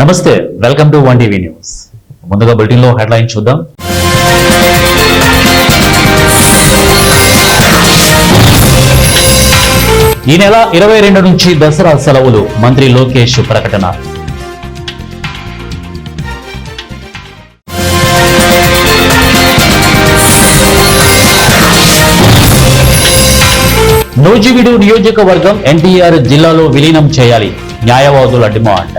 నమస్తే, welcome to 1 TV news. ముందుగా bulletin లో హెడ్లైన్ చూద్దాం. ఈ నెల 22 నుంచి దసరా సెలవులు, మంత్రి లోకేష్ ప్రకటన. నూజివీడు నియోజకవర్గం ఎన్టీఆర్ జిల్లాలో విలీనం చేయాలి, న్యాయవాదుల డిమాండ్.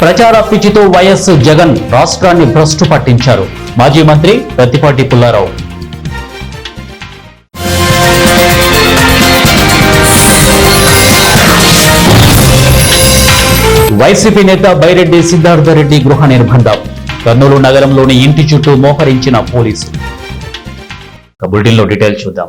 ప్రచార పిచ్చితో వైఎస్ జగన్ రాష్ట్రాన్ని భ్రష్టు పట్టించారు, మాజీ మంత్రి ప్రత్తిపాటి పుల్లారావు. వైసీపీ నేత బైరెడ్డి సిద్ధార్థరెడ్డి గృహ నిర్బంధం, కర్నూలు నగరంలోని ఇంటి చుట్టూ మోహరించిన పోలీసులు. బులెటిన్ లో డీటెయిల్స్ చూద్దాం.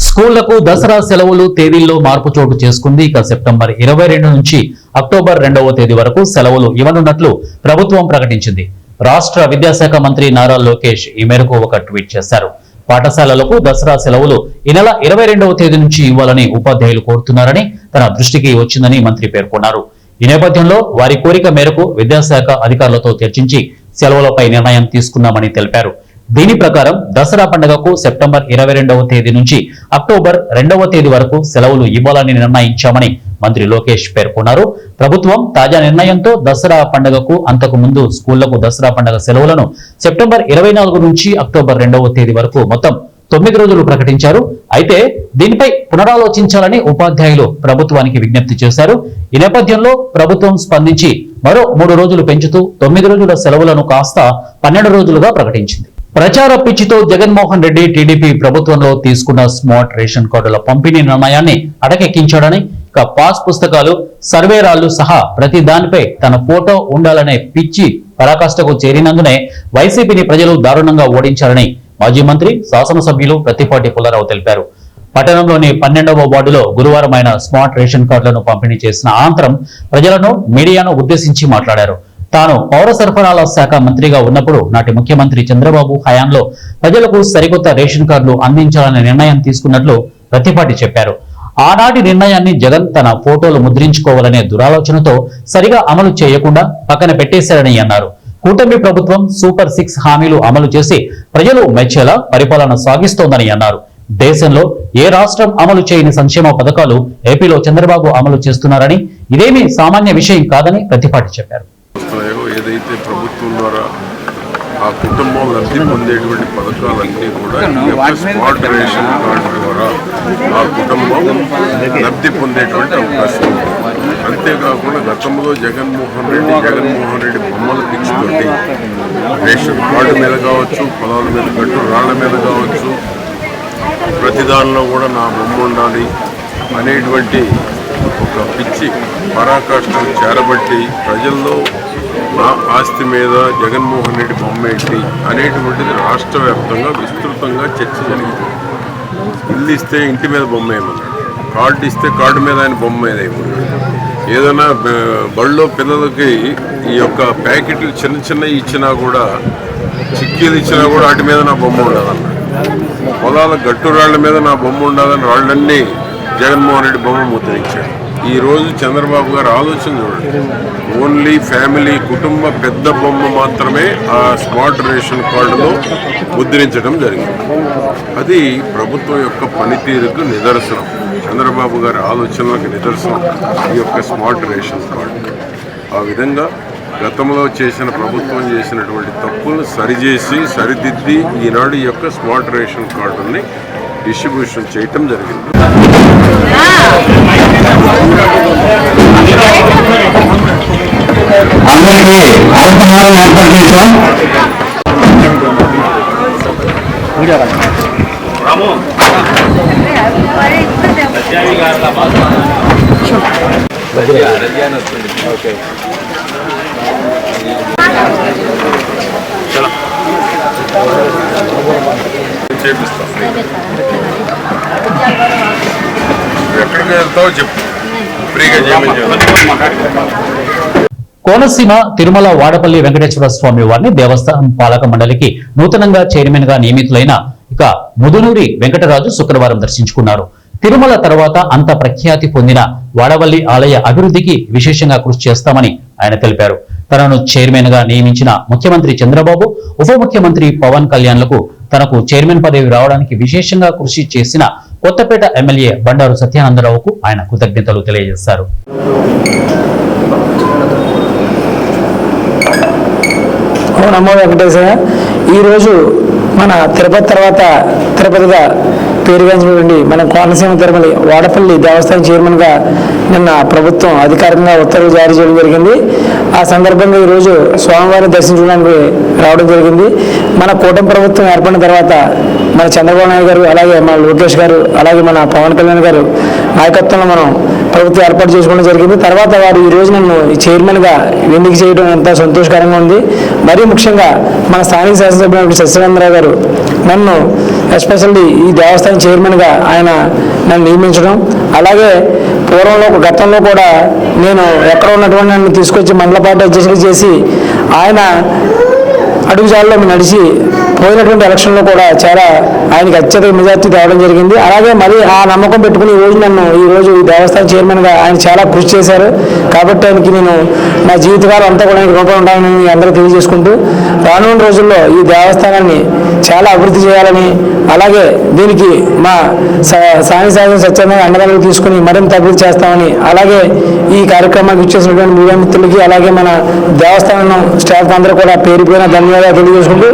స్కూళ్లకు దసరా సెలవులు తేదీల్లో మార్పు చోటు చేసుకుంది. ఇక సెప్టెంబర్ 22 నుంచి అక్టోబర్ 2వ తేదీ వరకు సెలవులు ఇవ్వనున్నట్లు ప్రభుత్వం ప్రకటించింది. రాష్ట్ర విద్యాశాఖ మంత్రి నారా లోకేష్ ఈ మేరకు ఒక ట్వీట్ చేశారు. పాఠశాలలకు దసరా సెలవులు ఈ నెల 22వ తేదీ నుంచి ఇవ్వాలని ఉపాధ్యాయులు కోరుతున్నారని తన దృష్టికి వచ్చిందని మంత్రి పేర్కొన్నారు. ఈ నేపథ్యంలో వారి కోరిక మేరకు విద్యాశాఖ అధికారులతో చర్చించి సెలవులపై నిర్ణయం తీసుకున్నామని తెలిపారు. దీని ప్రకారం దసరా పండుగకు సెప్టెంబర్ 22వ తేదీ నుంచి అక్టోబర్ 2వ తేదీ వరకు సెలవులు ఇవ్వాలని నిర్ణయించామని మంత్రి లోకేష్ పేర్కొన్నారు. ప్రభుత్వం తాజా నిర్ణయంతో దసరా పండుగకు అంతకు ముందు స్కూళ్లకు దసరా పండుగ సెలవులను సెప్టెంబర్ 24 నుంచి అక్టోబర్ 2వ తేదీ వరకు మొత్తం 9 రోజులు ప్రకటించారు. అయితే దీనిపై పునరాలోచించాలని ఉపాధ్యాయులు ప్రభుత్వానికి విజ్ఞప్తి చేశారు. ఈ నేపథ్యంలో ప్రభుత్వం స్పందించి మరో 3 రోజులు పెంచుతూ 9 రోజుల సెలవులను కాస్త 12 రోజులుగా ప్రకటించింది. ప్రచార పిచ్చితో జగన్మోహన్ రెడ్డి టీడీపీ ప్రభుత్వంలో తీసుకున్న స్మార్ట్ రేషన్ కార్డుల పంపిణీ నిర్ణయాన్ని అటకెక్కించాడని, ఇక పాస్ పుస్తకాలు, సర్వేరాళ్లు సహా ప్రతి దానిపై తన ఫోటో ఉండాలనే పిచ్చి పరాకాష్ఠకు చేరినందునే వైసీపీని ప్రజలు దారుణంగా ఓడించారని మాజీ మంత్రి శాసనసభ్యులు ప్రత్తిపాటి పుల్లారావు తెలిపారు. పట్టణంలోని 12వ వార్డులో గురువారం ఆయన స్మార్ట్ రేషన్ కార్డులను పంపిణీ చేసిన అనంతరం ప్రజలను, మీడియాను ఉద్దేశించి మాట్లాడారు. తాను పౌర సరఫరాల శాఖ మంత్రిగా ఉన్నప్పుడు నాటి ముఖ్యమంత్రి చంద్రబాబు హయాంలో ప్రజలకు సరికొత్త రేషన్ కార్డులు అందించాలనే నిర్ణయం తీసుకున్నట్లు ప్రత్తిపాటి చెప్పారు. ఆనాటి నిర్ణయాన్ని జగన్ తన ఫోటోలు ముద్రించుకోవాలనే దురాలోచనతో సరిగా అమలు చేయకుండా పక్కన పెట్టేశారని అన్నారు. కూటమి ప్రభుత్వం సూపర్ 6 హామీలు అమలు చేసి ప్రజలు మెచ్చేలా పరిపాలన సాగిస్తోందని అన్నారు. దేశంలో ఏ రాష్ట్రం అమలు చేయని సంక్షేమ పథకాలు ఏపీలో చంద్రబాబు అమలు చేస్తున్నారని, ఇదేమీ సామాన్య విషయం కాదని ప్రతిపాటి చెప్పారు. ఏదైతే ప్రభుత్వం ద్వారా ఆ కుటుంబం లబ్ధి పొందేటువంటి పథకాలన్నీ కూడా స్మార్ట్ రేషన్ కార్డు ద్వారా ఆ కుటుంబం లబ్ధి పొందేటువంటి అవకాశం ఉంది. అంతేకాకుండా గతంలో జగన్మోహన్ రెడ్డి బొమ్మల పిచ్చితోటి రేషన్ కార్డు మీద కావచ్చు, పొలాల మీద గట్టు రాళ్ల మీద కావచ్చు, ప్రతి దానిలో కూడా నా బొమ్మ ఉండాలి అనేటువంటి ఒక పిచ్చి పరాకాష్ఠను చేరబట్టి ప్రజల్లో నా ఆస్తి మీద జగన్మోహన్ రెడ్డి బొమ్మ ఏంటి అనేటువంటిది రాష్ట్ర వ్యాప్తంగా విస్తృతంగా చర్చ జరిగింది. ఇల్లు ఇస్తే ఇంటి మీద బొమ్మ ఏమన్నాడు, కార్డు ఇస్తే కార్డు మీద ఆయన బొమ్మ మీద ఏమన్నాడు, ఏదైనా బళ్ళో పిల్లలకి ఈ యొక్క ప్యాకెట్లు చిన్న ఇచ్చినా కూడా, చిక్కీలు ఇచ్చినా కూడా వాటి మీద నా బొమ్మ ఉండాలన్నాడు. పొలాల గట్టు రాళ్ల మీద నా బొమ్మ ఉండాలని రాళ్ళన్నీ జగన్మోహన్ రెడ్డి బొమ్మ ముద్రించాడు. ఈరోజు చంద్రబాబు గారు ఆలోచన చూడండి, ఓన్లీ ఫ్యామిలీ కుటుంబ పెద్ద బొమ్మ మాత్రమే ఆ స్మార్ట్ రేషన్ కార్డులో ముద్రించడం జరిగింది. అది ప్రభుత్వం యొక్క పనితీరుకు నిదర్శనం, చంద్రబాబు గారి ఆలోచనలకు నిదర్శనం ఈ యొక్క స్మార్ట్ రేషన్ కార్డు. ఆ విధంగా గతంలో చేసిన ప్రభుత్వం చేసినటువంటి తప్పులను సరిదిద్ది ఈనాడు ఈ యొక్క స్మార్ట్ రేషన్ కార్డుని డిస్ట్రిబ్యూషన్ చేయటం జరిగింది. అందరికీ అల్పహారం ఏర్పాటు చేశాం. చేపిస్తాం. ఎక్కడికి వెళ్తావో చెప్పు, ఫ్రీగా చేయమని కోనసీమ తిరుమల వాడపల్లి వెంకటేశ్వర స్వామి వారిని దేవస్థానం పాలక మండలికి నూతనంగా చైర్మన్ గా నియమితులైన ఇక ముదునూరి వెంకటరాజు శుక్రవారం దర్శించుకున్నారు. తిరుమల తర్వాత అంత ప్రఖ్యాతి పొందిన వాడవల్లి ఆలయ అభివృద్ధికి విశేషంగా కృషి చేస్తామని ఆయన తెలిపారు. తనను చైర్మన్ గా నియమించిన ముఖ్యమంత్రి చంద్రబాబు, ఉప ముఖ్యమంత్రి పవన్ కళ్యాణ్లకు తనకు చైర్మన్ పదవి రావడానికి విశేషంగా కృషి చేసిన కొత్తపేట ఎమ్మెల్యే బండారు సత్యానందరావుకు ఆయన కృతజ్ఞతలు తెలియజేశారు. నమో వెంకటేశయ్య. ఈరోజు మన తిరుపతి తర్వాత తిరుపతిగా పేరుగాంచినటువంటి మన కోనసీమ తిరుమల వాడపల్లి దేవస్థానం చైర్మన్గా నిన్న ప్రభుత్వం అధికారికంగా ఉత్తర్వులు జారీ చేయడం జరిగింది. ఆ సందర్భంగా ఈరోజు స్వామివారిని దర్శించడానికి రావడం జరిగింది. మన కూటమి ప్రభుత్వం ఏర్పడిన తర్వాత మన చంద్రబాబు నాయుడు గారు, అలాగే మన లోకేష్ గారు, అలాగే మన పవన్ కళ్యాణ్ గారు నాయకత్వంలో మనం ప్రభుత్వం ఏర్పాటు చేసుకోవడం జరిగింది. తర్వాత వారు ఈ రోజు నన్ను చైర్మన్గా ఎన్నిక చేయడం ఎంతో సంతోషకరంగా ఉంది. మరీ ముఖ్యంగా మన స్థానిక శాసనసభ్యులు సత్యనారాయణరావు గారు నన్ను ఎస్పెషల్లీ ఈ దేవస్థానం చైర్మన్గా ఆయన నన్ను నియమించడం, అలాగే గతంలో కూడా నేను ఎక్కడ ఉన్నటువంటి నన్ను తీసుకొచ్చి మండల పార్టీ అధ్యక్షులు చేసి ఆయన అడుగుజాడలో నడిచి పోయినటువంటి ఎలక్షన్లో కూడా చాలా ఆయనకి అత్యధిక మెజార్టీ తేవడం జరిగింది. అలాగే మరి ఆ నమ్మకం పెట్టుకుని ఈ రోజు ఈ దేవస్థానం చైర్మన్గా ఆయన చాలా కృషి చేశారు. కాబట్టి ఆయనకి నేను నా జీవితకాలం అంతా కూడా ఆయనకి రుణపడి ఉంటానని అందరూ తెలియజేసుకుంటూ రానున్న రోజుల్లో ఈ దేవస్థానాన్ని చాలా అభివృద్ధి చేయాలని, అలాగే దీనికి మా స్థానిక శాసన సత్యాన్ని అండదండలు తీసుకుని మరింత అభివృద్ధి చేస్తామని, అలాగే ఈ కార్యక్రమానికి ఇచ్చేసినటువంటి మీడియా మిత్రులకి, అలాగే మన దేవస్థానం స్టాఫ్ అందరూ కూడా పేరు పేరున ధన్యవాదాలు తెలియజేసుకుంటూ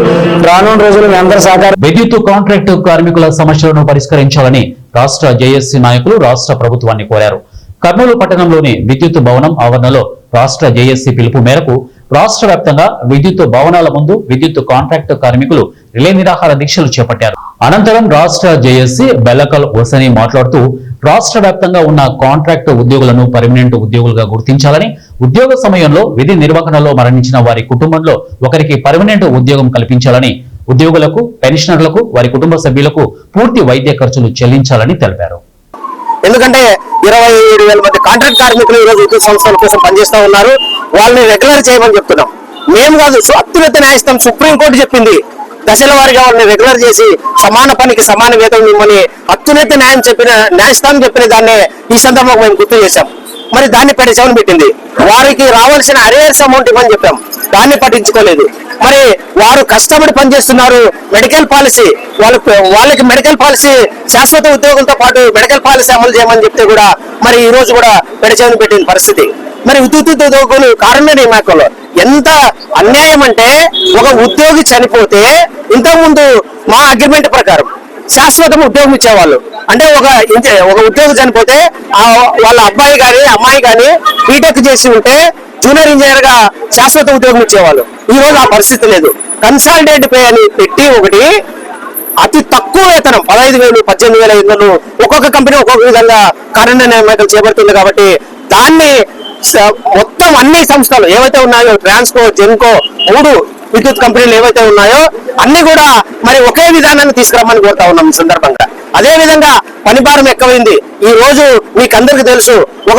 రానున్న రోజులు మీ అందరూ సహకారం. విద్యుత్ కాంట్రాక్టు కార్మికుల సమస్యలను పరిష్కరించాలని రాష్ట్ర జేఏసీ నాయకులు రాష్ట్ర ప్రభుత్వాన్ని కోరారు. కర్నూలు పట్టణంలోని విద్యుత్ భవనం ఆవరణలో రాష్ట్ర జేఏసీ పిలుపు మేరకు రాష్ట్ర వ్యాప్తంగా విద్యుత్ భవనాల ముందు విద్యుత్ కాంట్రాక్టు కార్మికులు రిలే నిరాహార దీక్షలు చేపట్టారు. అనంతరం రాష్ట్ర జేఏసీ బెల్లకల్ వసని మాట్లాడుతూ రాష్ట్ర వ్యాప్తంగా ఉన్న కాంట్రాక్టు ఉద్యోగులను పర్మనెంట్ ఉద్యోగులుగా గుర్తించాలని, ఉద్యోగ సమయంలో విధి నిర్వహణలో మరణించిన వారి కుటుంబంలో ఒకరికి పర్మనెంట్ ఉద్యోగం కల్పించాలని, ఉద్యోగులకు, పెన్షనర్లకు, వారి కుటుంబ సభ్యులకు పూర్తి వైద్య ఖర్చులు చెల్లించాలని తెలిపారు. ఎందుకంటే 27,000 మంది కాంట్రాక్ట్ కార్మికులు ఈరోజు విద్యుత్ సంస్థల కోసం పనిచేస్తూ ఉన్నారు. వాళ్ళని రెగ్యులర్ చేయమని చెప్తున్నాం. మేము కాదు, అత్యున్నత న్యాయస్థానం సుప్రీంకోర్టు చెప్పింది దశల వారీగా వాళ్ళని రెగ్యులర్ చేసి సమాన పనికి సమాన వేతనం ఇవ్వమని అత్యున్నత న్యాయస్థానం చెప్పిన దాన్నే ఈ సందర్భంగా మేము గుర్తు చేశాం. మరి దాన్ని పెడిచామని పెట్టింది. వారికి రావాల్సిన అరేర్స్ అమౌంట్ ఇవ్వని చెప్పాం, దాన్ని పట్టించుకోలేదు. మరి వారు కష్టపడి పనిచేస్తున్నారు. మెడికల్ పాలసీ వాళ్ళకి మెడికల్ పాలసీ శాశ్వత ఉద్యోగులతో పాటు మెడికల్ పాలసీ అమలు చేయమని చెప్తే కూడా మరి ఈ రోజు కూడా పెడిచామని పెట్టిన పరిస్థితి. మరి విద్యుత్ ఉద్యోగులు కారుణ్య నియామకంలో ఎంత అన్యాయం అంటే, ఒక ఉద్యోగి చనిపోతే ఇంతకుముందు మా అగ్రిమెంట్ ప్రకారం శాశ్వతం ఉద్యోగం ఇచ్చేవాళ్ళు. అంటే ఒక ఉద్యోగి చనిపోతే వాళ్ళ అబ్బాయి కానీ అమ్మాయి కానీ బీటెక్ చేసి ఉంటే జూనియర్ ఇంజనీర్ గా శాశ్వత ఉద్యోగం ఇచ్చేవాళ్ళు. ఈ రోజు ఆ పరిస్థితి లేదు. కన్సాలిడేట్ పే అని పెట్టి ఒకటి అతి తక్కువ వేతనం 15,000, 18,500 ఒక్కొక్క కంపెనీ ఒక్కొక్క విధంగా కారుణ్య నియామకాలు చేపడుతుంది. కాబట్టి దాన్ని మొత్తం అన్ని సంస్థలు ఏవైతే ఉన్నాయో, ట్రాన్స్కో, జెన్కో, 3 విద్యుత్ కంపెనీలు ఏవైతే ఉన్నాయో అన్ని కూడా మరి ఒకే విధానాన్ని తీసుకురమ్మని కోరుతా ఉన్నాం ఈ సందర్భంగా. అదే విధంగా పని భారం ఎక్కువైంది. ఈ రోజు మీకు అందరికీ తెలుసు, ఒక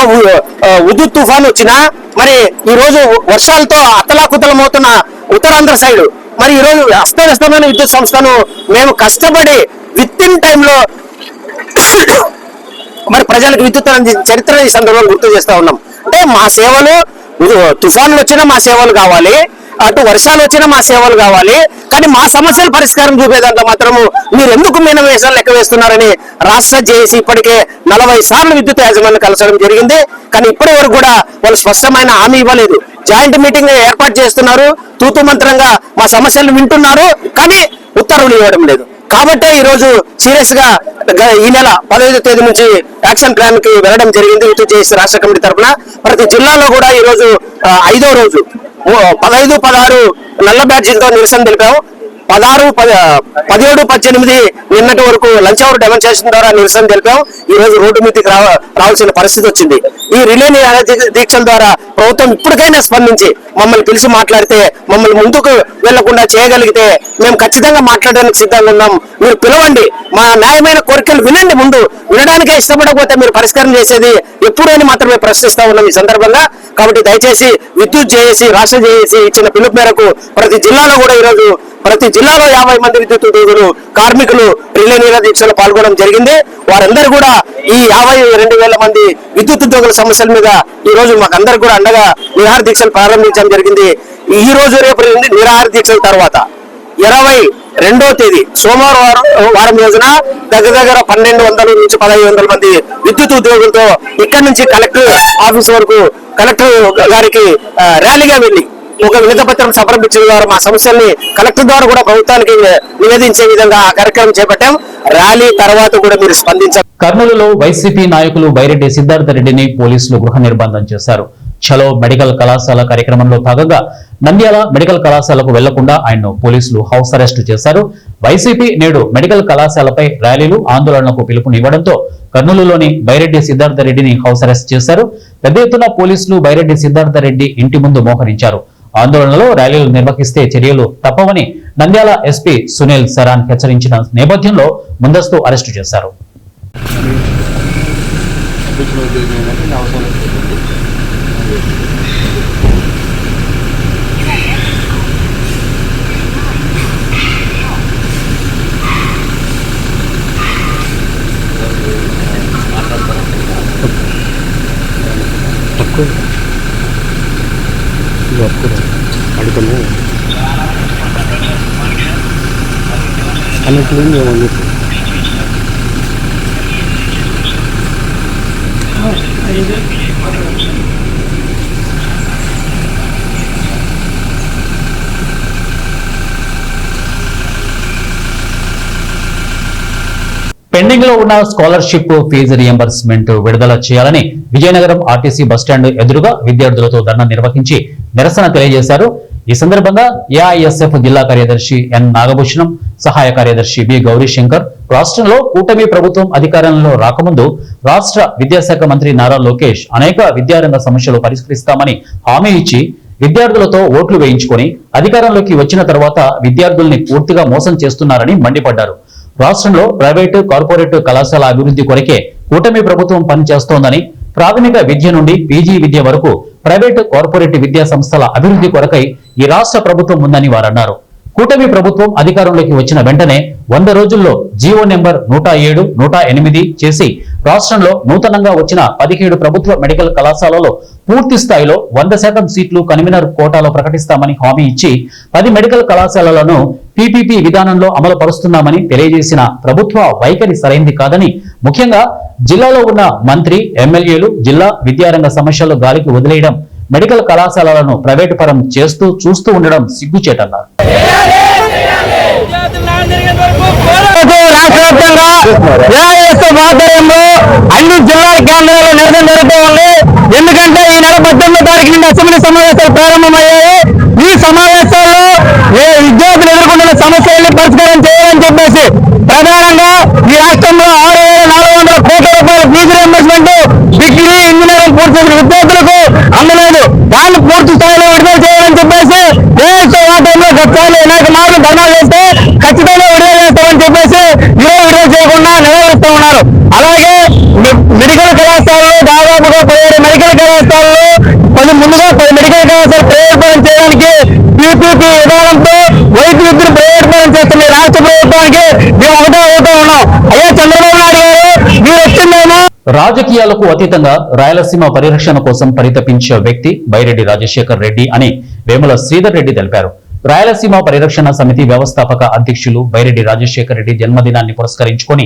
విద్యుత్ తుఫాన్ వచ్చినా మరి ఈ రోజు వర్షాలతో అతలాకుతలమవుతున్న ఉత్తరాంధ్ర సైడ్ మరి ఈ రోజు అస్తవ్యస్తమైన విద్యుత్ సంస్థను మేము కష్టపడి విత్ ఇన్ టైంలో మరి ప్రజలకు విద్యుత్ అందించిన చరిత్ర ఈ సందర్భంగా గుర్తు చేస్తా ఉన్నాం. అంటే మా సేవలు, తుఫాన్లు వచ్చినా మా సేవలు కావాలి, అటు వర్షాలు వచ్చినా మా సేవలు కావాలి. కానీ మా సమస్యల పరిష్కారం చూపేదాంట్లో మాత్రము మీరు ఎందుకు మీనవేషాలు లెక్క వేస్తున్నారని రాష్ట్ర జేఏసీ ఇప్పటికే 40 సార్లు విద్యుత్ యాజమాన్యం కలసడం జరిగింది. కానీ ఇప్పటి వరకు కూడా వాళ్ళు స్పష్టమైన హామీ ఇవ్వలేదు. జాయింట్ మీటింగ్ ఏర్పాటు చేస్తున్నారు, తూతు మంత్రంగా మా సమస్యలు వింటున్నారు, కానీ ఉత్తర్వులు ఇవ్వడం లేదు. కాబట్టి ఈ రోజు సీరియస్ గా ఈ నెల 15వ తేదీ నుంచి యాక్షన్ ప్లాన్ కి వెళ్ళడం జరిగింది విద్యుత్ జేఏసీ రాష్ట్ర కమిటీ తరఫున. ప్రతి జిల్లాలో కూడా ఈ రోజు 5వ రోజు 15, 16 నల్ల బ్యాడ్జీలతో నిరసన తెలిపాము. 16, 17, 18 నిన్నటి వరకు లంచ్ అవర్ డెమాన్స్ట్రేషన్ ద్వారా నిరసన తెలిపాము. ఈ రోజు రోడ్డు మీదకి రావాల్సిన పరిస్థితి వచ్చింది. ఈ రిలే దీక్షల ద్వారా ప్రభుత్వం ఇప్పటికైనా స్పందించి మమ్మల్ని పిలిచి మాట్లాడితే, మమ్మల్ని ముందుకు వెళ్లకుండా చేయగలిగితే మేము ఖచ్చితంగా మాట్లాడడానికి సిద్ధంగా ఉన్నాం. మీరు పిలవండి, మా న్యాయమైన కోరికలు వినండి. ముందు వినడానికే ఇష్టపడకపోతే మీరు పరిష్కారం చేసేది ఎప్పుడు అని మాత్రమే ప్రశ్నిస్తా ఉన్నాం ఈ సందర్భంగా. కాబట్టి దయచేసి విద్యుత్ జేఏసీ, రాష్ట్ర జేఏసీ ఇచ్చిన పిలుపు మేరకు ప్రతి జిల్లాలో కూడా ఈరోజు ప్రతి జిల్లాలో 50 మంది విద్యుత్ ఉద్యోగులు కార్మికులు రిలే నిరాహార దీక్షలో పాల్గొనడం జరిగింది. వారందరూ కూడా ఈ 52,000 మంది విద్యుత్ ఉద్యోగుల సమస్యల మీద ఈ రోజు మాకందరూ కూడా అండగా నిరాహార దీక్షలు ప్రారంభించడం జరిగింది. ఈ రోజు రేపు నిరాహార దీక్షల తర్వాత 22వ తేదీ సోమవారం రోజున దగ్గర 1,200 నుంచి 1,500 మంది విద్యుత్ ఉద్యోగులతో ఇక్కడి నుంచి కలెక్టర్ ఆఫీస్ వరకు కలెక్టర్ గారికి ర్యాలీగా వెళ్లి ఒక వినతి పత్రం సమర్పించిన ద్వారా మా సమస్యల్ని కలెక్టర్ ద్వారా కూడా ప్రభుత్వానికి నివేదించే విధంగా ఆ కార్యక్రమం చేపట్టాం. ర్యాలీ తర్వాత కూడా మీరు స్పందించారు. కర్నూలులో వైసీపీ నాయకులు బైరెడ్డి సిద్ధార్థ రెడ్డిని పోలీసులు గృహ నిర్బంధం చేశారు. చలో మెడికల్ కళాశాల కార్యక్రమంలో భాగంగా నంద్యాల మెడికల్ కళాశాలకు వెళ్లకుండా ఆయన్ను పోలీసులు హౌస్ అరెస్టు చేశారు. వైసీపీ నేడు మెడికల్ కళాశాలపై ర్యాలీలు ఆందోళనకు పిలుపునివ్వడంతో కర్నూలులోని బైరెడ్డి సిద్ధార్థ రెడ్డిని హౌస్ అరెస్ట్ చేశారు. పెద్ద ఎత్తున పోలీసులు బైరెడ్డి సిద్ధార్థ రెడ్డి ఇంటి ముందు మోహరించారు. ఆందోళనలో ర్యాలీలు నిర్వహిస్తే చర్యలు తప్పవని నంద్యాల ఎస్పీ సునీల్ సరాన్ హెచ్చరించిన నేపథ్యంలో ముందస్తు అరెస్టు చేశారు. పెండింగ్ లో ఉన్న స్కాలర్షిప్ ఫీజు రియంబర్స్మెంట్ విడుదల చేయాలని విజయనగరం ఆర్టీసీ బస్టాండ్ ఎదురుగా విద్యార్థులతో ధర్నా నిర్వహించి నిరసన తెలియజేశారు. ఈ సందర్భంగా ఏఐఎస్ఎఫ్ జిల్లా కార్యదర్శి ఎన్ నాగభూషణం, సహాయ కార్యదర్శి బి గౌరీశంకర్ రాష్ట్రంలో కూటమి ప్రభుత్వం అధికారంలో రాకముందు రాష్ట్ర విద్యాశాఖ మంత్రి నారా లోకేష్ అనేక విద్యారంగ సమస్యలు పరిష్కరిస్తామని హామీ ఇచ్చి విద్యార్థులతో ఓట్లు వేయించుకొని అధికారంలోకి వచ్చిన తర్వాత విద్యార్థుల్ని పూర్తిగా మోసం చేస్తున్నారని మండిపడ్డారు. రాష్ట్రంలో ప్రైవేటు కార్పొరేట్ కళాశాల అభివృద్ధి కొరకే కూటమి ప్రభుత్వం పనిచేస్తోందని, ప్రాథమిక విద్య నుండి పీజీ విద్య వరకు ప్రైవేటు కార్పొరేట్ విద్యా సంస్థల అభివృద్ధి కొరకై ఈ రాష్ట్ర ప్రభుత్వం ఉందని వారన్నారు. కూటమి ప్రభుత్వం అధికారంలోకి వచ్చిన వెంటనే 100 రోజుల్లో జీవో నెంబర్ 107, 108 చేసి రాష్ట్రంలో నూతనంగా వచ్చిన 17 ప్రభుత్వ మెడికల్ కళాశాలలో పూర్తి స్థాయిలో 100% సీట్లు కన్వీనర్ కోటాలో ప్రకటిస్తామని హామీ ఇచ్చి 10 మెడికల్ కళాశాలలను పీపీపీ విధానంలో అమలు పరుస్తున్నామని తెలియజేసిన ప్రభుత్వ వైఖరి సరైంది కాదని, ముఖ్యంగా జిల్లాలో ఉన్న మంత్రి, ఎమ్మెల్యేలు జిల్లా విద్యారంగ సమస్యలు గాలికి వదిలేయడం, మెడికల్ కళాశాలలను ప్రైవేటు పరం చూస్తూ ఉండడం సిగ్గుచేటన్నారు. రాష్ట్ర వ్యాప్తంగా ఏఐఎస్ఎఫ్ ఆధ్వర్యంలో అన్ని జిల్లాల కేంద్రాల్లో నిరసన జరుగుతూ ఉంది. ఎందుకంటే ఈ నెల 18వ తారీఖు నుండి అసెంబ్లీ సమావేశాలు ప్రారంభమయ్యాయి. ఈ సమావేశాల్లో విద్యార్థులు ఎదుర్కొంటున్న సమస్యల్ని పరిష్కారం చేయాలని చెప్పేసి ప్రధానంగా ఈ రాష్ట్రంలో 6,400 కోట్ల రూపాయల ఫీజు రియంబర్స్మెంట్ డిగ్రీ, ఇంజనీరింగ్ పూర్తి చేసిన విద్యార్థులకు అందలేదు. దాన్ని పూర్తి స్థాయిలో విడుదల చేయాలని చెప్పేసి ఏఐఎస్ఎఫ్ ఆధ్వర్యంలో గతంలో అనేక మార్లు ధర్నాలు చేస్తే ఖచ్చితంగా విడుదల చేస్తామని చెప్పేసి ఈరోజు విడుదల చేయకుండా నిలవరిస్తూ ఉన్నారు. అలాగే మెడికల్ కళాశాలలో దాదాపుగా 17 మెడికల్ కళాశాలలో ముందుగా 10 మెడికల్ కళాశాలలు ప్రైవేట్ చేయడానికి పీపీపీ విధానంతో వైద్య విద్యను ప్రైవేట్ చేస్తున్న రాష్ట్ర ప్రభుత్వానికి మేము ఒకటే అవుతూ ఉన్నాం. అయ్యా చంద్రబాబు నాయుడు గారు, మీరు వచ్చిందేమో. రాజకీయాలకు అతీతంగా రాయలసీమ పరిరక్షణ కోసం పరితపించే వ్యక్తి బైరెడ్డి రాజశేఖర్ రెడ్డి అని వేముల శ్రీధర్ రెడ్డి తెలిపారు. రాయలసీమ పరిరక్షణ సమితి వ్యవస్థాపక అధ్యక్షులు బైరెడ్డి రాజశేఖర్ రెడ్డి జన్మదినాన్ని పురస్కరించుకొని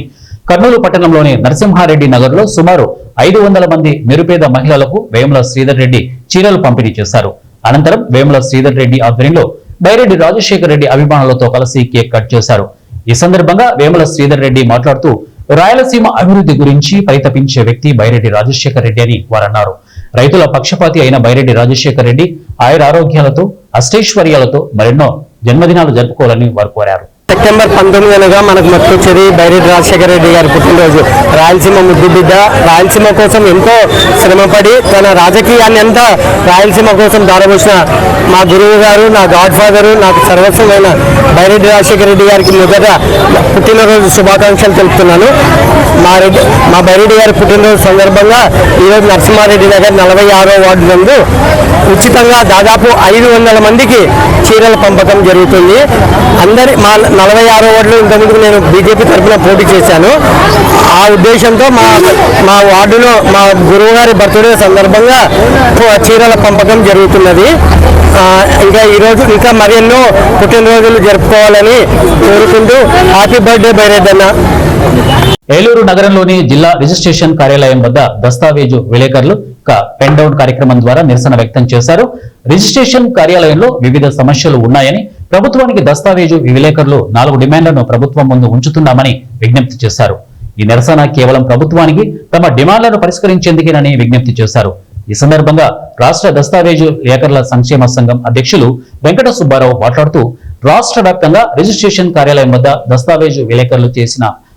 కర్నూలు పట్టణంలోని నరసింహారెడ్డి నగర్ లో సుమారు 500 మంది నిరుపేద మహిళలకు వేముల శ్రీధర్ రెడ్డి చీరలు పంపిణీ చేశారు. అనంతరం వేముల శ్రీధర్ రెడ్డి ఆధ్వర్యంలో బైరెడ్డి రాజశేఖర్ రెడ్డి అభిమానులతో కలిసి కేక్ కట్ చేశారు. ఈ సందర్భంగా వేముల శ్రీధర్ రెడ్డి మాట్లాడుతూ రాయలసీమ అభివృద్ధి గురించి పరితపించే వ్యక్తి బైరెడ్డి రాజశేఖర్ రెడ్డి అని వారన్నారు. రైతుల పక్షపాతి అయిన బైరెడ్డి రాజశేఖర్ రెడ్డి ఆయురారోగ్యాలతో, అష్టైశ్వర్యాలతో మరెన్నో జన్మదినాలు జరుపుకోవాలని వారు కోరారు. సెప్టెంబర్ 19 అనగా మనకు మట్టుకొచ్చేది బైరెడ్డి రాజశేఖర రెడ్డి గారి పుట్టినరోజు. రాయలసీమ ముద్దు బిడ్డ, రాయలసీమ కోసం ఎంతో శ్రమపడి తన రాజకీయాన్ని అంతా రాయలసీమ కోసం దారబోసిన మా గురువు గారు, నా గాడ్ ఫాదరు, నాకు సర్వస్వమైన బైరెడ్డి రాజశేఖర రెడ్డి గారికి మొదట పుట్టినరోజు శుభాకాంక్షలు తెలుపుతున్నాను. మా బైరెడ్డి గారి పుట్టినరోజు సందర్భంగా ఈరోజు నరసింహారెడ్డి నగర్ 46వ వార్డు నందు ఉచితంగా దాదాపు 500 మందికి చీరల పంపకం జరుగుతుంది. మా 46వ వార్డులో ఇంతకుముందు నేను బీజేపీ తరఫున పోటీ చేశాను. ఆ ఉద్దేశంతో మా వార్డులో మా గురువు గారి బర్త్డే సందర్భంగా చీరల పంపకం జరుగుతున్నది. ఇంకా ఈరోజు ఇంకా మరెన్నో పుట్టినరోజులు జరుపుకోవాలని కోరుకుంటూ హ్యాపీ బర్త్డే బైరెడ్డి అన్న. ఏలూరు నగరంలోని జిల్లా రిజిస్ట్రేషన్ కార్యాలయం వద్ద దస్తావేజు విలేకరులు పెన్ డౌన్ కార్యక్రమం ద్వారా నిరసన వ్యక్తం చేశారు. రిజిస్ట్రేషన్ కార్యాలయంలో వివిధ సమస్యలు ఉన్నాయని, ప్రభుత్వానికి దస్తావేజు విలేకరులు 4 డిమాండ్లను ప్రభుత్వం ముందు ఉంచుతున్నామని విజ్ఞప్తి చేశారు. ఈ నిరసన కేవలం ప్రభుత్వానికి తమ డిమాండ్లను పరిష్కరించేందుకేనని విజ్ఞప్తి చేశారు. ఈ సందర్భంగా రాష్ట్ర దస్తావేజు విలేకరుల సంక్షేమ సంఘం అధ్యక్షులు వెంకట సుబ్బారావు మాట్లాడుతూ, రాష్ట్ర వ్యాప్తంగా రిజిస్ట్రేషన్ కార్యాలయం వద్ద దస్తావేజు విలేకరులు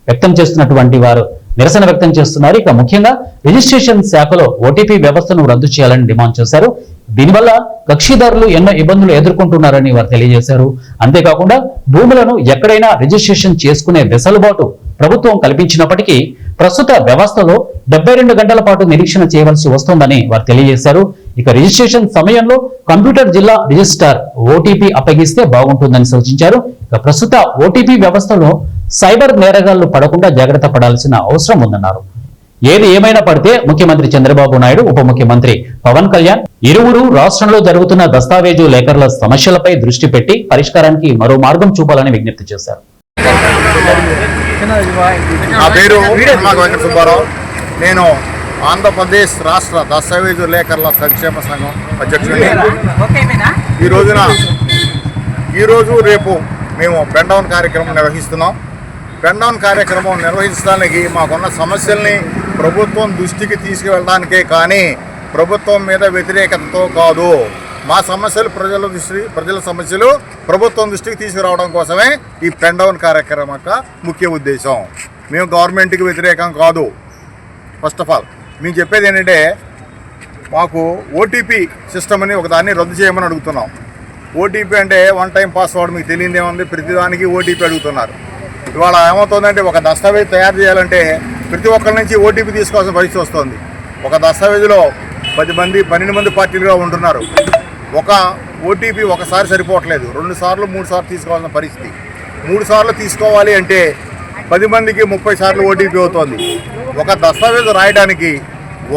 వ్యక్తం చేస్తున్నటువంటి వారు నిరసన వ్యక్తం చేస్తున్నారు. ఇక ముఖ్యంగా రిజిస్ట్రేషన్ శాఖలో ఓటీపీ వ్యవస్థను రద్దు చేయాలని డిమాండ్ చేశారు. దీనివల్ల కక్షిదారులు ఎన్నో ఇబ్బందులు ఎదుర్కొంటున్నారని వారు తెలియజేశారు. అంతేకాకుండా భూములను ఎక్కడైనా రిజిస్ట్రేషన్ చేసుకునే వెసులుబాటు ప్రభుత్వం కల్పించినప్పటికీ ప్రస్తుత వ్యవస్థలో 72 గంటల పాటు నిరీక్షణ చేయవలసి వస్తోందని వారు తెలియజేశారు. ఇక రిజిస్ట్రేషన్ సమయంలో కంప్యూటర్ జిల్లా రిజిస్ట్రార్ ఓటీపీ అప్పగిస్తే బాగుంటుందని సూచించారు. ఇక ప్రస్తుత ఓటీపీ వ్యవస్థలో సైబర్ నేరగాళ్లు పడకుండా జాగ్రత్త పడాల్సిన అవసరం ఉందన్నారు. ఏది ఏమైనా పడితే ముఖ్యమంత్రి చంద్రబాబు నాయుడు, ఉప ముఖ్యమంత్రి పవన్ కళ్యాణ్ ఇరువురు రాష్ట్రంలో జరుగుతున్న దస్తావేజు లేఖర్ల సమస్యలపై దృష్టి పెట్టి పరిష్కారానికి మరో మార్గం చూపాలని విజ్ఞప్తి చేశారు. నా పేరు వెంకట సుబ్బారావు. నేను ఆంధ్రప్రదేశ్ రాష్ట్ర దస్తావేజు లేఖర్ల సంక్షేమ సంఘం అధ్యక్షుడిని. ఈరోజు రేపు మేము పెన్ డౌన్ కార్యక్రమం నిర్వహిస్తున్నాం. పెన్ డౌన్ కార్యక్రమం నిర్వహించడానికి మాకున్న సమస్యల్ని ప్రభుత్వం దృష్టికి తీసుకువెళ్ళడానికే కానీ ప్రభుత్వం మీద వ్యతిరేకతతో కాదు. మా సమస్యలు ప్రజల సమస్యలు ప్రభుత్వం దృష్టికి తీసుకురావడం కోసమే ఈ పెన్ డౌన్ కార్యక్రమం యొక్క ముఖ్య ఉద్దేశం. మేము గవర్నమెంట్కి వ్యతిరేకం కాదు. ఫస్ట్ ఆఫ్ ఆల్ మేము చెప్పేది ఏంటంటే, మాకు ఓటీపీ సిస్టమ్ అని ఒకదాన్ని రద్దు చేయమని అడుగుతున్నాం. ఓటీపీ అంటే వన్ టైం పాస్వర్డ్, మీకు తెలియదు ఏముంది, ప్రతిదానికి ఓటీపీ అడుగుతున్నారు. ఇవాళ ఏమవుతుందంటే, ఒక దస్తావేజ్ తయారు చేయాలంటే ప్రతి ఒక్కరి నుంచి ఓటీపీ తీసుకోవాల్సిన పరిస్థితి వస్తుంది. ఒక దస్తావేజులో 12 మంది పార్టీలుగా ఉంటున్నారు. ఒక ఓటీపీ ఒకసారి సరిపోవట్లేదు, 2 సార్లు 3 సార్లు తీసుకోవాల్సిన పరిస్థితి. 3 సార్లు తీసుకోవాలి అంటే 10 మందికి 30 సార్లు ఓటీపీ అవుతుంది. ఒక దస్తావేజు రాయడానికి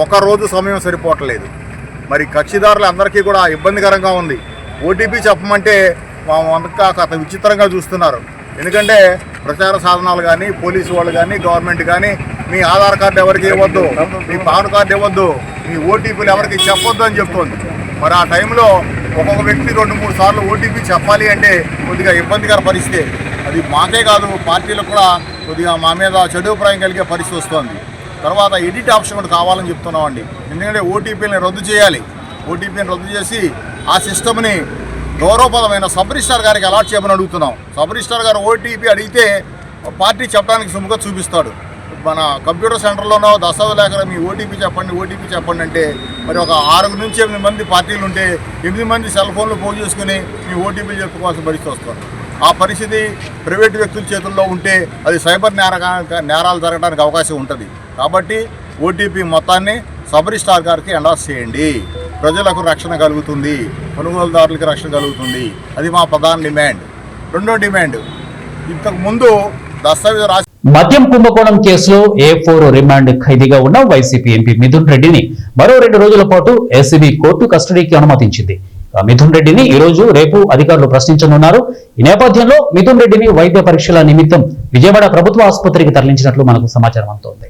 1 రోజు సమయం సరిపోవట్లేదు. మరి కక్షిదారులందరికీ కూడా ఇబ్బందికరంగా ఉంది. ఓటీపీ చెప్పమంటే మా వంతకా కథ విచిత్రంగా చూస్తున్నారు. ఎందుకంటే ప్రచార సాధనాలు కానీ, పోలీసు వాళ్ళు కానీ, గవర్నమెంట్ కానీ, మీ ఆధార్ కార్డు ఎవరికి ఇవ్వద్దు, మీ పాన్ కార్డు ఇవ్వద్దు, మీ ఓటీపీలు ఎవరికి చెప్పొద్దు అని చెప్తోంది. మరి ఆ టైంలో ఒక్కొక్క వ్యక్తి 2-3 సార్లు ఓటీపీ చెప్పాలి అంటే కొద్దిగా ఇబ్బందికర పరిస్థితి. అది మాకే కాదు, పార్టీలకు కూడా కొద్దిగా మా మీద చెడు అభిప్రాయం కలిగే పరిస్థితి వస్తుంది. తర్వాత ఎడిట్ ఆప్షన్ కూడా కావాలని చెప్తున్నామండి. ఎందుకంటే ఓటీపీని రద్దు చేయాలి. ఓటీపీని రద్దు చేసి ఆ సిస్టమ్ని గౌరవపదమైన సబ్ రిజిస్ట్రార్ గారికి అలాట్ చేయమని అడుగుతున్నాం. సబ్ రిజిస్ట్రార్ గారు ఓటీపీ అడిగితే పార్టీ చెప్పడానికి సుముఖత చూపిస్తాడు. మన కంప్యూటర్ సెంటర్లోనో దస్తావేజు లేఖ మీ ఓటీపీ చెప్పండి అంటే మరి ఒక 6 నుంచి 8 మంది పార్టీలు ఉంటే 8 మంది సెల్ ఫోన్లు ఫోన్ చేసుకుని మీ ఓటీపీలు చెప్పుకోవాల్సిన పరిస్థితి వస్తుంది. ఆ పరిస్థితి ప్రైవేట్ వ్యక్తుల చేతుల్లో ఉంటే అది సైబర్ నేరాలు జరగడానికి అవకాశం ఉంటుంది. కాబట్టి ఓటీపీ మొత్తాన్ని సబ్ రిజిస్ట్రార్ గారికి ఎండార్స్ చేయండి. ప్రజలకు రక్షణ కలుగుతుంది, కొనుగోలుదారులకి రక్షణ కలుగుతుంది. అది మా ప్రధాన డిమాండ్. రెండో డిమాండ్, ఇంతకుముందు దస్తావేజు రాసి మద్యం కుంభకోణం కేసులో A4 రిమాండ్ ఖైదీగా ఉన్న వైసీపీ ఎంపీ మిథున్ రెడ్డిని మరో 2 రోజుల పాటు ఏసీబీ కోర్టు కస్టడీకి అనుమతించింది. మిథున్ రెడ్డిని ఈ రోజు రేపు అధికారులు ప్రశ్నించనున్నారు. ఈ నేపథ్యంలో మిథున్ రెడ్డిని వైద్య పరీక్షల నిమిత్తం విజయవాడ ప్రభుత్వ ఆసుపత్రికి తరలించినట్లు మనకు సమాచారం అందుతోంది.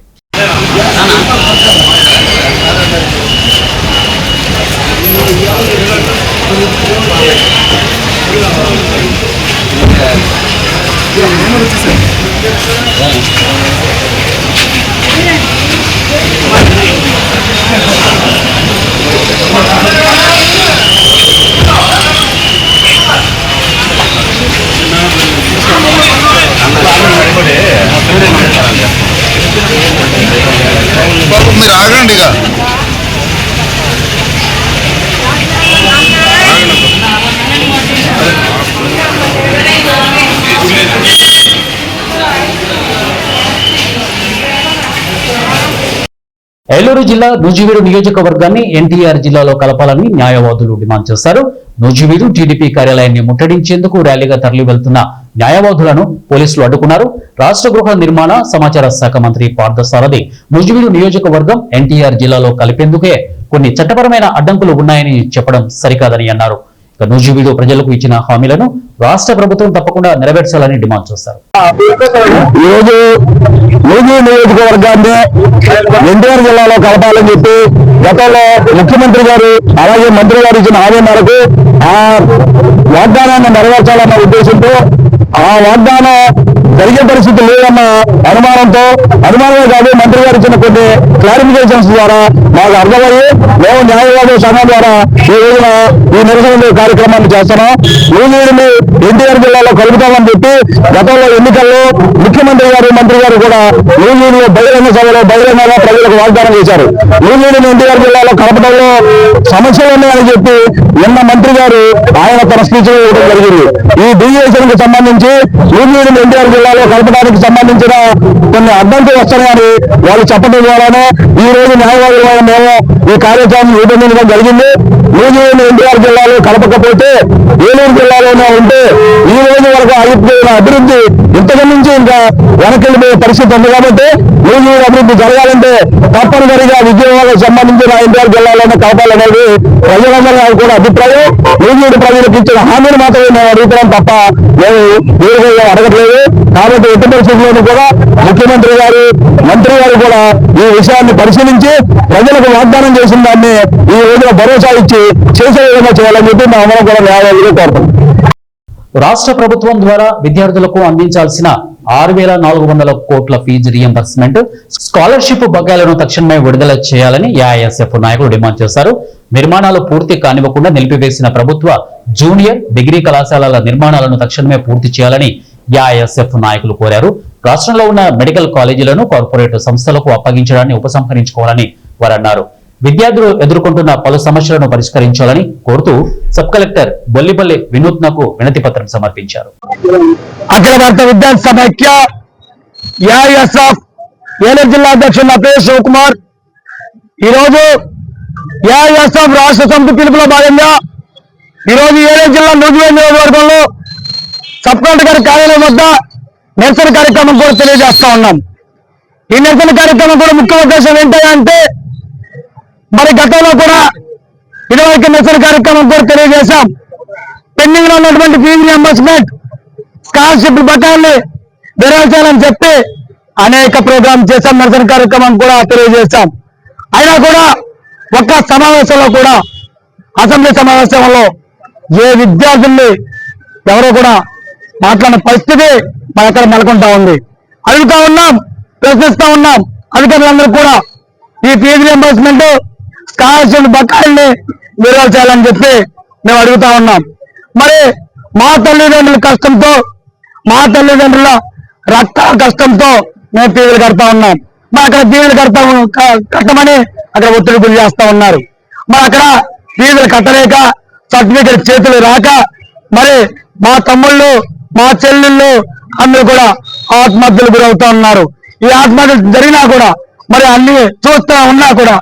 బాబు మీరు ఆగండి ఇక. ఏలూరు జిల్లా నూజివీడు నియోజకవర్గాన్ని ఎన్టీఆర్ జిల్లాలో కలపాలని న్యాయవాదులు డిమాండ్ చేశారు. నూజివీడు టీడీపీ కార్యాలయాన్ని ముట్టడించేందుకు ర్యాలీగా తరలి వెళ్తున్న న్యాయవాదులను పోలీసులు అడ్డుకున్నారు. రాష్ట్ర గృహ నిర్మాణ సమాచార శాఖ మంత్రి పార్థసారథి నూజివీడు నియోజకవర్గం ఎన్టీఆర్ జిల్లాలో కలిపేందుకే కొన్ని చట్టపరమైన అడ్డంకులు ఉన్నాయని చెప్పడం సరికాదని అన్నారు. నూజివీడు ప్రజలకు ఇచ్చిన హామీలను రాష్ట్ర ప్రభుత్వం తప్పకుండా నెరవేర్చాలని డిమాండ్ చేశారు. ఈరోజు నూజివీడు నియోజకవర్గాన్ని ఎన్టీఆర్ జిల్లాలో కలపాలని చెప్పి గతంలో ముఖ్యమంత్రి గారు అలాగే మంత్రి గారు ఇచ్చిన హామీ మేరకు ఆ వాగ్దానాన్ని నెరవేర్చాలన్న ఉద్దేశంతో ఆ వాగ్దానం జరిగే పరిస్థితి లేదన్న అనుమానమే కాదు మంత్రి గారు ఇచ్చిన కొన్ని క్లారిఫికేషన్స్ ద్వారా మాకు అర్థమయ్యి మేము న్యాయవాద సంఘం ద్వారా ఈ రోజున ఈ నిరసన కార్యక్రమాన్ని చేస్తున్నాం. నూజివీడుని ఎన్టీఆర్ జిల్లాలో కలుపుతామని చెప్పి గతంలో ఎన్నికల్లో ముఖ్యమంత్రి గారు మంత్రి గారు కూడా నూజివీడులో బహిరంగ సభలో బహిరంగంగా ప్రజలకు వాగ్దానం చేశారు. నూజివీడుని ఎన్టీఆర్ జిల్లాలో కలపడంలో సమస్యలు ఉన్నాయని చెప్పి నిన్న మంత్రి గారు ఆయన తన స్పీచ్ ఇవ్వడం జరిగింది. ఈ డీవియేషన్ కి సంబంధించి నూజివీడుని ఎన్టీఆర్ జిల్లాలో కలపడానికి సంబంధించిన కొన్ని అడ్డంకులు వస్తున్నాయని వాళ్ళు చెప్పడం ద్వారానే ఈ రోజు న్యాయవాదుల మేము ఈ కార్యక్రమం రూపొందించడం జరిగింది. నూజివీడుని ఎన్టీఆర్ జిల్లాలో కలపకపోతే ఏలూరు జిల్లాలోనే ఉంటే ఈ రోజు వరకు ఆగిపోయిన అభివృద్ధి ఇంతకు నుంచి ఇంకా వెనకెళ్ళిపోయే పరిస్థితి ఉంది. కాబట్టి నూజివీడు అభివృద్ధి జరగాలంటే తప్పనిసరిగా విజయవాడకు సంబంధించిన ఎన్టీఆర్ జిల్లాలోనే కలపాలనేది ప్రజలందరూ కూడా అభిప్రాయం. నూజివీడు ప్రజలకు ఇచ్చిన హామీని మాత్రమే మేము అడుగుతున్నాం తప్ప మేము వేరుగా అడగట్లేదు. కాబట్టి ఎట్టి పరిస్థితుల్లోనూ కూడా ముఖ్యమంత్రి గారు మంత్రి గారు కూడా ఈ విషయాన్ని పరిశీలించి ప్రజలకు వాగ్దానం చేసిన దాన్ని ఈ రోజున భరోసా ఇచ్చి చేసే విధంగా చేయాలని చెప్పి మా అందరం కూడా న్యాయవాదులు కోరుతున్నాం. రాష్ట్ర ప్రభుత్వం ద్వారా విద్యార్థులకు అందించాల్సిన 6,400 కోట్ల ఫీజు రియంబర్స్మెంట్, స్కాలర్షిప్ బకాయిలను తక్షణమే విడుదల చేయాలని ఏఐఎస్ఎఫ్ నాయకులు డిమాండ్ చేశారు. నిర్మాణాలు పూర్తి కానివ్వకుండా నిలిపివేసిన ప్రభుత్వ జూనియర్ డిగ్రీ కళాశాలల నిర్మాణాలను తక్షణమే పూర్తి చేయాలని ఏఐఎస్ఎఫ్ నాయకులు కోరారు. రాష్ట్రంలో ఉన్న మెడికల్ కాలేజీలను కార్పొరేట్ సంస్థలకు అప్పగించడాన్ని ఉపసంహరించుకోవాలని వారు అన్నారు. విద్యార్థులు ఎదుర్కొంటున్న పలు సమస్యలను పరిష్కరించాలని కోరుతూ సబ్ కలెక్టర్ బొల్లిపల్లి వినూత్నకు వినతి పత్రం సమర్పించారు. అఖిల భారత విద్యార్థి సమైక్య ఏఐఎస్ఎఫ్ ఏలూరు జిల్లా అధ్యక్షుడు నా పేరు శివకుమార్. ఈరోజు ఏఐఎస్ఎఫ్ రాష్ట్ర సమితి పిలుపులో భాగంగా ఈరోజు ఏలూరు జిల్లా నూజివీడు నియోజకవర్గంలో సబ్ కలెక్టర్ గారి కార్యాలయం వద్ద నిరసన కార్యక్రమం కూడా తెలియజేస్తా ఉన్నాం. ఈ నిరసన కార్యక్రమం కూడా ముఖ్య ఉద్దేశం ఏంటంటే మరి గతంలో కూడా ఇదివరకు నిరసన కార్యక్రమం కూడా తెలియజేశాం. పెండింగ్ లో ఉన్నటువంటి ఫీజు రియంబర్స్మెంట్, స్కాలర్షిప్ బకాయిల్ని విడుదల చేయాలని చెప్పి అనేక ప్రోగ్రాం చేశాం. నిరసన కార్యక్రమం కూడా తెలియజేశాం. అయినా కూడా ఒక్క సమావేశంలో కూడా అసెంబ్లీ సమావేశంలో ఏ విద్యార్థుల్ని ఎవరో కూడా మాట్లాడిన పరిస్థితి మన అక్కడ నెలకొంటా ఉంది. అడుగుతా ఉన్నాం, ప్రశ్నిస్తా ఉన్నాం. అధికారులందరూ కూడా ఈ ఫీజు రియంబర్స్మెంట్, స్కాలర్షిప్ బకాయిల్ని విడుదల చేయాలని చెప్పి మేము అడుగుతా ఉన్నాం. మరి మా తల్లిదండ్రుల కష్టంతో, మా తల్లిదండ్రుల రక్త కష్టంతో మేము ఫీజులు కడతా ఉన్నాం. మరి అక్కడ ఫీజులు కట్టమని అక్కడ ఒత్తిడి గురి చేస్తా ఉన్నారు. మరి అక్కడ ఫీజులు కట్టలేక సర్టిఫికెట్ చేతులు రాక మరి మా తమ్ముళ్ళు, మా చెల్లెళ్ళు అందరూ కూడా ఆత్మహత్యలు గురవుతా ఉన్నారు. ఈ ఆత్మహత్యలు జరిగినా కూడా మరి అన్ని చూస్తా ఉన్నా కూడా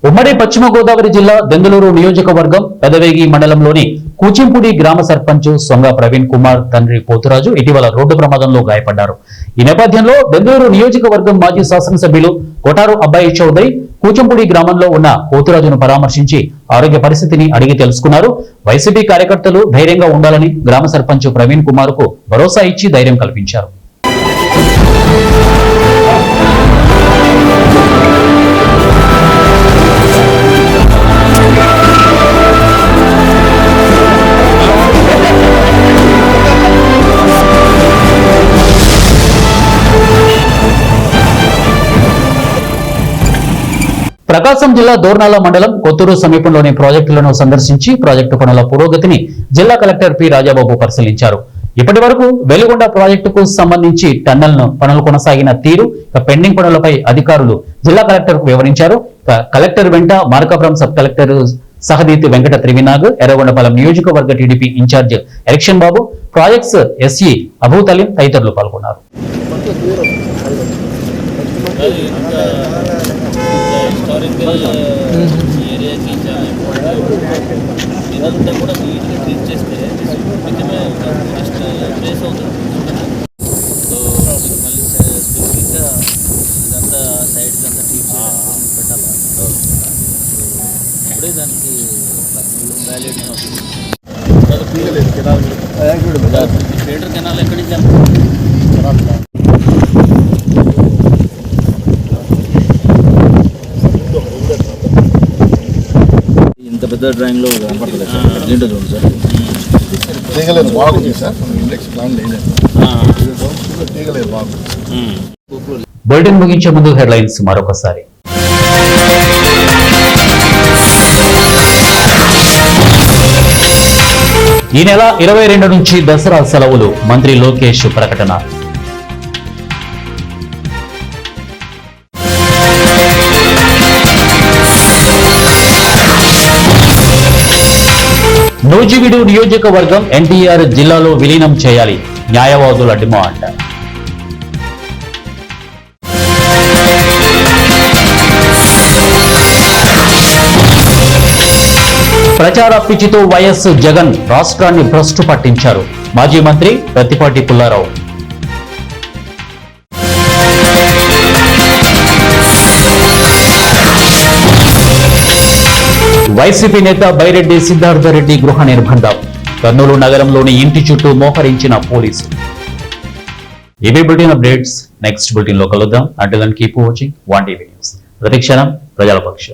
ఉమ్మడి పశ్చిమ గోదావరి జిల్లా దెందులూరు నియోజకవర్గం పెదవేగి మండలంలోని కూచింపూడి గ్రామ సర్పంచ్ సొంగ ప్రవీణ్ కుమార్ తండ్రి పోతురాజు ఇటీవల రోడ్డు ప్రమాదంలో గాయపడ్డారు. ఈ నేపథ్యంలో దెందులూరు నియోజకవర్గం మాజీ శాసనసభ్యులు కొటారు అబ్బాయి చౌదరి కూచింపూడి గ్రామంలో ఉన్న పోతురాజును పరామర్శించి ఆరోగ్య పరిస్థితిని అడిగి తెలుసుకున్నారు. వైసీపీ కార్యకర్తలు ధైర్యంగా ఉండాలని గ్రామ సర్పంచ్ ప్రవీణ్ కుమార్ కు భరోసా ఇచ్చి ధైర్యం కల్పించారు. ప్రకాశం జిల్లా దోర్నాల మండలం కొత్తూరు సమీపంలోని ప్రాజెక్టులను సందర్శించి ప్రాజెక్టు పనుల పురోగతిని జిల్లా కలెక్టర్ పి రాజాబాబు పరిశీలించారు. ఇప్పటి వరకు వెలుగొండ ప్రాజెక్టుకు సంబంధించి పనులు కొనసాగిన తీరు, పెండింగ్ పనులపై అధికారులు జిల్లా కలెక్టర్ కు వివరించారు. కలెక్టర్ వెంట మార్కాపురం సబ్ కలెక్టర్ సహదీతి వెంకట త్రివినాగ్, ఎర్రగొండపాలెం నియోజకవర్గ టీడీపీ ఇన్ఛార్జ్ ఎలక్షన్ బాబు, ప్రాజెక్ట్స్ ఎస్ఈ అబూతలీం తదితరులు పాల్గొన్నారు. ఇదంతా కూడా నీట్గా ట్రీట్ చేస్తే మిగతా ప్లేస్ అవుతుంది. సో మళ్ళీ స్పెసిఫిక్గా ఇదంతా సైడ్స్ అంతా ట్రీట్ చేయడానికి పెట్టాలి. ఇప్పుడే దానికి వ్యాలిడేషన్ అవుతుంది. గ్రేటర్ కెనాల్ ఎక్కడి నుంచి ఇంత పెద్ద డ్రాయింగ్లో కనపడలేదు సార్. తీగలేదు బాగుంది సార్, ఇండెక్స్ ప్లాన్ లేదు, తీగలేదు బాగుంది. బులెటిన్ ముగించే ముందు హెడ్లైన్స్ మరొకసారి. ఈ నెల 22 నుంచి దసరా సెలవులు, మంత్రి లోకేష్ ప్రకటన. నూజివీడు నియోజకవర్గం ఎన్టీఆర్ జిల్లాలో విలీనం చేయాలి, న్యాయవాదుల డిమాండ్. ప్రచార పిచ్చితో వైఎస్ జగన్ రాష్ట్రాన్ని భ్రష్టు పట్టించారు, మాజీ మంత్రి ప్రత్తిపాటి పుల్లారావు. వైసీపీ నేత బైరెడ్డి సిద్ధార్థరెడ్డి గృహ నిర్బంధం, కర్నూలు నగరంలోని ఇంటి చుట్టూ మోహరించిన పోలీసులు. ఇవి బులెటిన్ అప్డేట్స్. నెక్స్ట్ బులెటిన్ లో కలుద్దాం. Until then keep watching 1 TV news. ప్రతిక్షణం ప్రజల పక్షం.